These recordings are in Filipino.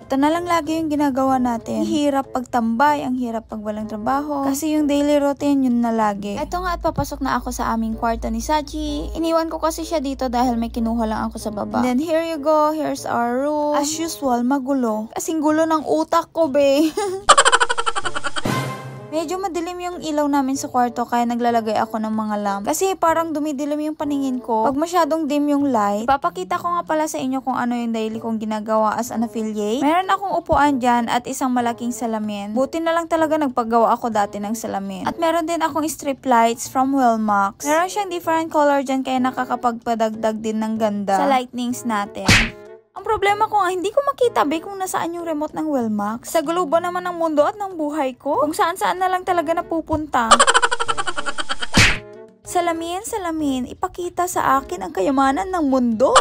Ito na lang lagi yung ginagawa natin. Ang hirap pagtambay, ang hirap pag walang trabaho. Kasi yung daily routine yun na lagi. Ito nga at papasok na ako sa aming kwarto ni Sachi. Iniwan ko kasi siya dito dahil may kinuha lang ako sa baba. And then here you go, here's our room. As usual, magulo. Kasing gulo ng utak ko, be. Medyo madilim yung ilaw namin sa kwarto kaya naglalagay ako ng mga lamp. Kasi parang dumidilim yung paningin ko. Pag masyadong dim yung light, ipapakita ko nga pala sa inyo kung ano yung daily kong ginagawa as an affiliate. Meron akong upuan dyan at isang malaking salamin. Buti na lang talaga nagpagawa ako dati ng salamin. At meron din akong strip lights from Wellmax. Meron siyang different color dyan kaya nakakapagpadagdag din ng ganda sa lightnings natin. Ang problema ko nga, hindi ko makita kung nasaan yung remote ng Wellmax. Sa gulo ba naman ng mundo at ng buhay ko? Kung saan-saan na lang talaga napupunta. Salamin, ipakita sa akin ang kayamanan ng mundo.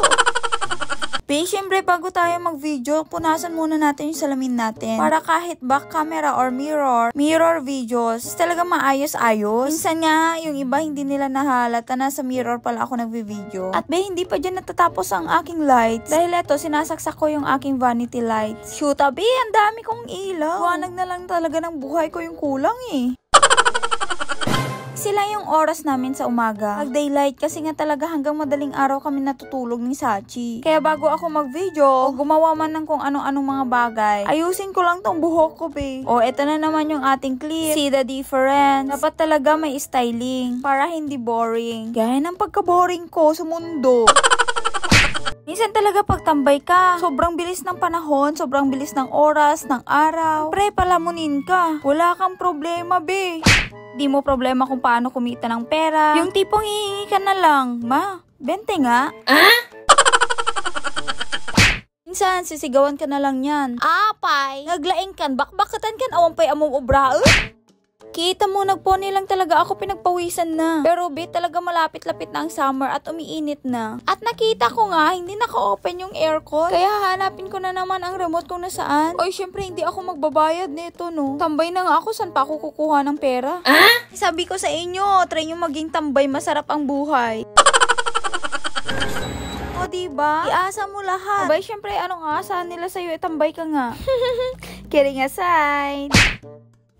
Siyempre, bago tayo mag-video, punasan muna natin yung salamin natin. Para kahit back camera or mirror videos, talaga maayos-ayos. Minsan nga, yung iba hindi nila nahalata na sa mirror pala ako nagvi-video. At hindi pa dyan natatapos ang aking lights. Dahil eto, sinasaksak ko yung aking vanity lights. Shoot, ang dami kong ilaw. Buwanag na lang talaga ng buhay ko yung kulang eh. Sila yung oras namin sa umaga. Mag-daylight kasi nga talaga hanggang madaling araw kami natutulog ni Sachi. Kaya bago ako mag-video, o gumawa man ng kung anong-anong mga bagay, ayusin ko lang tong buhok ko, be. O, eto na naman yung ating clip. See the difference? Dapat talaga may styling para hindi boring. Gaya ng pagka-boring ko sa mundo. Minsan talaga pagtambay ka, sobrang bilis ng panahon, sobrang bilis ng oras, ng araw. Pre, palamunin ka. Wala kang problema, be. Di mo problema kung paano kumita ng pera. Yung tipong hihingi ka na lang, ma, 20 nga. Minsan, sisigawan ka na lang yan. Apay, naglaing kan, bakbakatan kan, awampay among obra. Kita mo, nagpony lang talaga ako, pinagpawisan na. Pero talaga malapit-lapit na ang summer at umiinit na. At nakita ko nga, hindi naka-open yung aircon. Kaya hanapin ko na naman ang remote kung nasaan. Oy, syempre hindi ako magbabayad nito, no. Tambay na nga ako, saan pa ako kukuha ng pera? Sabi ko sa inyo, try nyo maging tambay, masarap ang buhay. O, diba? Iasa mo lahat. Abay, syempre, anong aasahan nila sa'yo? Tambay ka nga. Kidding aside.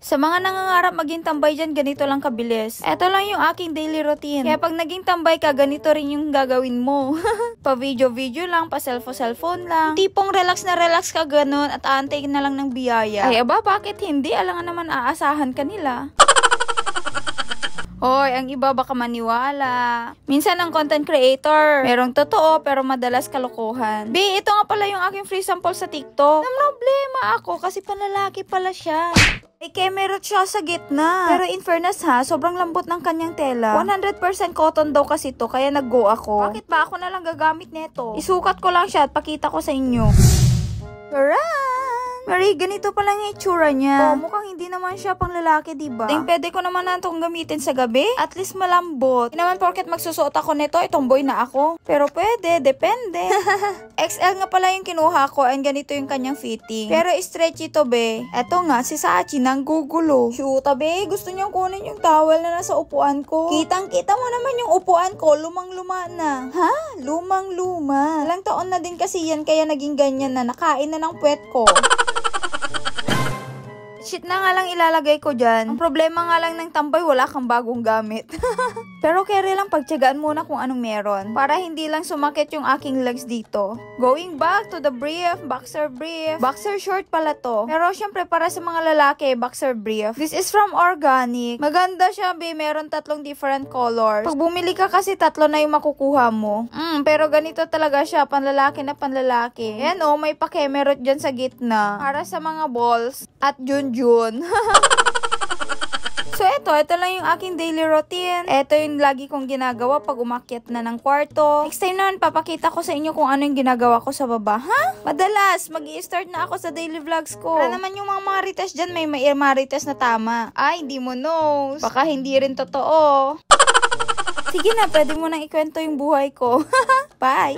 Sa mga nangangarap maging tambay dyan, ganito lang kabilis. Ito lang yung aking daily routine. Kaya pag naging tambay ka, ganito rin yung gagawin mo. Pa-video-video lang, pa-cellphone lang. Tipong relax na relax ka ganun at aantay na lang ng biyaya. Ay aba, bakit hindi? Alangan naman aasahan ka nila. Hoy, ang iba baka maniwala. Minsan ang content creator, merong totoo pero madalas kalokohan. Ito nga pala yung aking free sample sa TikTok. Ang problema ako kasi panlalaki pala siya. Kemerot siya sa gitna. Pero in fairness ha, sobrang lambot ng kanyang tela. 100% cotton daw kasi to, kaya nag-go ako. Bakit ba ako na lang gagamit neto? Isukat ko lang siya at pakita ko sa inyo. Taran! Marie, ganito pa lang yung itsura niya. Mukhang hindi naman siya pang lalaki, diba? Pwede ko naman na itong gamitin sa gabi. At least malambot. Hindi naman porket magsusuot ako nito, tomboy na ako. Pero pwede, depende. XL nga pala yung kinuha ko and ganito yung kanyang fitting. Pero stretchy to, be. Eto nga, si Sachi nang gugulo. Shoot, be, gusto niyang kunin yung towel na nasa upuan ko. Kitang-kita mo naman yung upuan ko, lumang-luma na. Ha? Lumang-luma. Ilang taon na din kasi yan, kaya naging ganyan na, nakain na ng puwet ko. Shit na nga lang ilalagay ko dyan. Ang problema nga lang ng tambay, wala kang bagong gamit. Pero kaya lang pagtiyagaan muna kung anong meron. Para hindi lang sumakit yung aking legs dito. Going back to the brief, boxer brief. Boxer short pala to. Pero syempre para sa mga lalaki, boxer brief. This is from Organic. Maganda siya, be. Meron 3 different colors. Pag bumili ka kasi 3 na yung makukuha mo. Pero ganito talaga siya, panlalaki na panlalaki. Ayan o, may pakemerot dyan sa gitna. Para sa mga balls at Junjun. So, ito lang yung aking daily routine. Ito yung lagi kong ginagawa pag umakyat na ng kwarto. Next time naman, papakita ko sa inyo kung ano yung ginagawa ko sa baba. Ha? Madalas, mag-i-start na ako sa daily vlogs ko. Para naman yung mga marites dyan, may marites na tama. Ay, hindi mo knows. Baka hindi rin totoo. Sige na, pwede mo nang ikwento yung buhay ko. Bye!